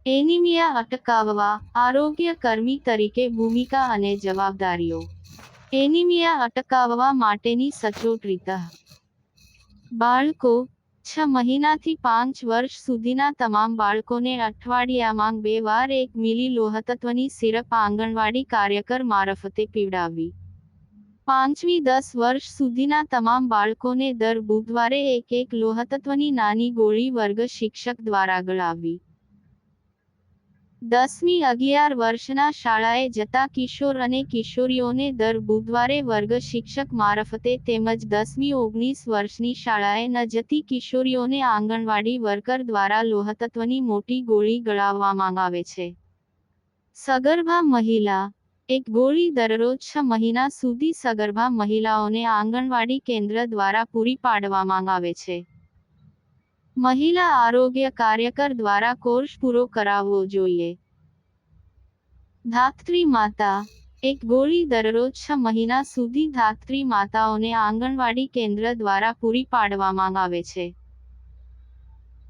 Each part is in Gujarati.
એનિમિયા અટકાવવા આરોગ્ય કર્મી તરીકે ભૂમિકા અને જવાબદારીઓ. એનિમિયા અટકાવવા માટેની સચોટ રીત. બાળકો 6 મહિનાથી 5 વર્ષ સુધીના તમામ બાળકોને અઠવાડિયામાં 2 વાર 1 મિલી લોહતત્વની સિરપ આંગણવાડી કાર્યકર મારફતે પીવડાવવી. 5થી 10 વર્ષ સુધીના તમામ બાળકોને દર બુધવારે 1 લોહતત્વની નાની ગોળી વર્ગ શિક્ષક દ્વારા ગળાવવી. 10થી 11 વર્ષના શાળાએ જતા કિશોર અને કિશોરીઓને દર બુધવારે વર્ગ શિક્ષક મારફતે તેમજ 10થી 19 વર્ષની શાળાએ ન જતી કિશોરીઓને આંગણવાડી વર્કર દ્વારા લોહતત્વની મોટી ગોળી ગળાવવામાં આવે છે. સગર્ભા મહિલા 1 ગોળી દરરોજ 6 મહિના સુધી સગર્ભા મહિલાઓને આંગણવાડી કેન્દ્ર દ્વારા પૂરી પાડવામાં આવે છે. મહિલા આરોગ્ય કાર્યકર દ્વારા કોર્સ પૂરો કરાવવો જોઈએ. ધાત્રી માતા 1 ગોળી દરરોજ 6 મહિના સુધી ધાત્રી માતાઓને આંગણવાડી કેન્દ્ર દ્વારા પૂરી પાડવામાં આવે છે.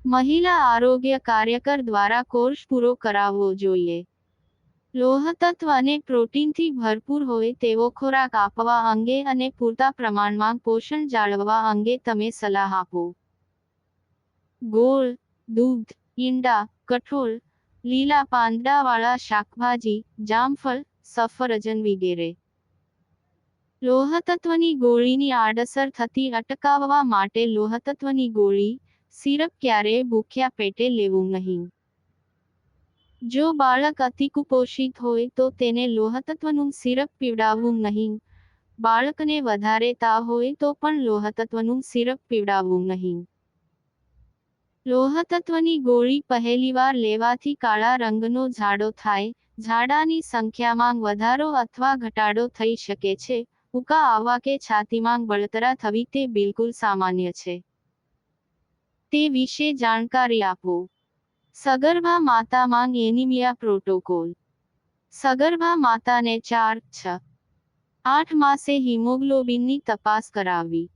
મહિલા આરોગ્ય કાર્યકર દ્વારા કોર્સ પૂરો કરાવવો જોઈએ. લોહતત્વ અને પ્રોટીનથી ભરપૂર હોય તેવો ખોરાક આપવા અંગે અને પૂરતા પ્રમાણમાં પોષણ જાળવવા અંગે તમે સલાહ આપો. ગોળ, દૂધ, ઈંડા, કઠોળ, લીલા પાંદડાવાળા શાકભાજી, જામફળ, સફરજન વગેરે. લોહતત્વની ગોળીની આડઅસર થતી અટકાવવા માટે લોહતત્વની ગોળી, સિરપ ક્યારેય ભૂખ્યા પેટે લેવું નહીં. જો બાળક અતિકુપોષિત હોય તો તેને લોહતત્વનું સિરપ પીવડાવવું નહીં. બાળકને વધારે તાવ હોય તો પણ લોહતત્વનું સિરપ પીવડાવવું નહીં. લોહતત્વની ગોળી પહેલીવાર લેવાથી કાળા રંગનો ઝાડો થાય, ઝાડાની સંખ્યામાં વધારો અથવા ઘટાડો થઈ શકે છે, ઉકા આવવા કે છાતીમાં બળતરા થવી તે બિલકુલ સામાન્ય છે. તે વિશે જાણકારી આપો. સગર્ભા માતામાં એનિમિયા પ્રોટોકોલ. સગર્ભા માતાને 4, 6, 8 માસે હિમોગ્લોબિનની તપાસ કરાવવી.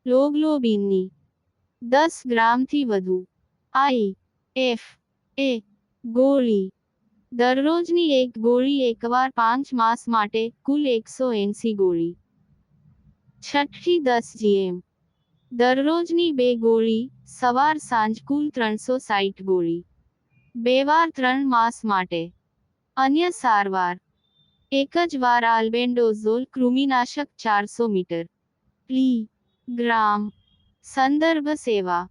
લોગ્લોબિનની 10 ગ્રામથી વધુ IF-A ગોળી. દરરોજની 1 ગોળી એકવાર 5 માસ માટે, કુલ 180 ગોળી. 6થી 10 gm. દરરોજની 2 ગોળી, સવાર સાંજ કુલ 360 ગોળી. 2 વાર 3 માસ માટે. અન્ય સારવાર. એક જ વાર આલ્બેન્ડોઝોલ કૃમિનાશક 400 મિલી/ગ્રામ. સંદર્ભ સેવા.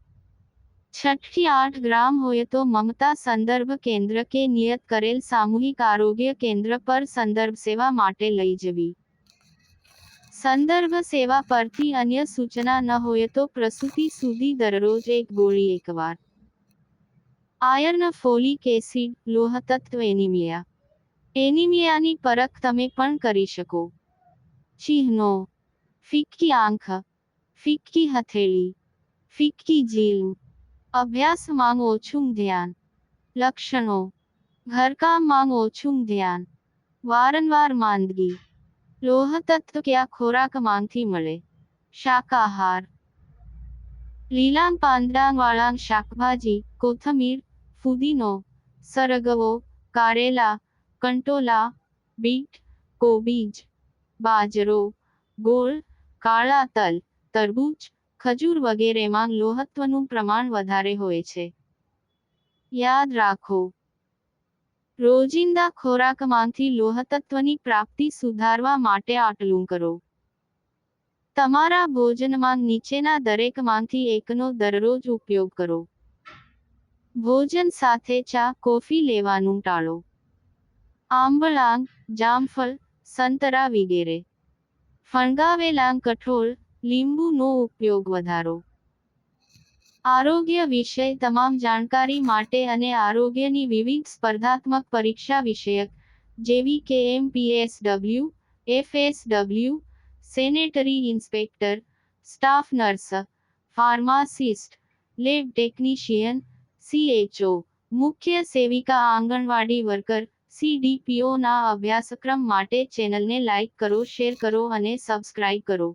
6થી 8 ગ્રામ હોય તો મમતા સંદર્ભ કેન્દ્ર કે નિયત કરેલ સામૂહિક આરોગ્ય કેન્દ્ર પર સંદર્ભ સેવા માટે લઈ જવી. સંદર્ભ સેવા પરથી અન્ય સૂચના ન હોય તો પ્રસૂતિ સુધી દરરોજ 1 ગોળી એકવાર. આયર્ન ફોલિક એસિડ, લોહતત્વ એનિમિયા. એનિમિયાની પરખ તમે પણ કરી શકો. ચિહ્નો. ફિક્કી આંખ, ફિક્કી હથેળી, ફિક્કી જીભ. અભ્યાસમાં ઓછું ધ્યાન. લક્ષણો. ઘરકામમાં ઓછું ધ્યાન. વારંવાર માંદગી. લોહતત્વ કયા ખોરાકમાંથી મળે? શાકાહાર. લીલા પાંદડાવાળા શાકભાજી, કોથમીર, ફુદીનો, સરગવો, કારેલા, કંટોલા, બીટ, કોબીજ, બાજરો, ગોળ, કાળા તલ, તરબૂચ, ખજૂર વગેરેમાં લોહતત્વનું પ્રમાણ વધારે હોય છે. યાદ રાખો. રોજિંદા ખોરાકમાંથી લોહતત્વની પ્રાપ્તિ સુધારવા માટે આટલું કરો. તમારા ભોજનમાં નીચેના દરેકમાંથી એકનો દરરોજ ઉપયોગ કરો. ભોજન સાથે ચા, કોફી લેવાનું ટાળો. આંબળાં, જામફળ, સંતરા વગેરે. ફણગાવેલાં કઠોળ, લીંબુનો ઉપયોગ વધારો. આરોગ્ય વિષય તમામ જાણકારી માટે અને આરોગ્યની વિવિધ સ્પર્ધાત્મક પરીક્ષા વિષયક, જેવી કે MPSW, FSW, sanitary inspector, staff nurse, pharmacist, lab technician, CHO, મુખ્ય સેવિકા આંગણવાડી વર્કર, CDPO ના અભ્યાસક્રમ માટે ચેનલને લાઇક કરો, શેર કરો અને સબસ્ક્રાઇબ કરો.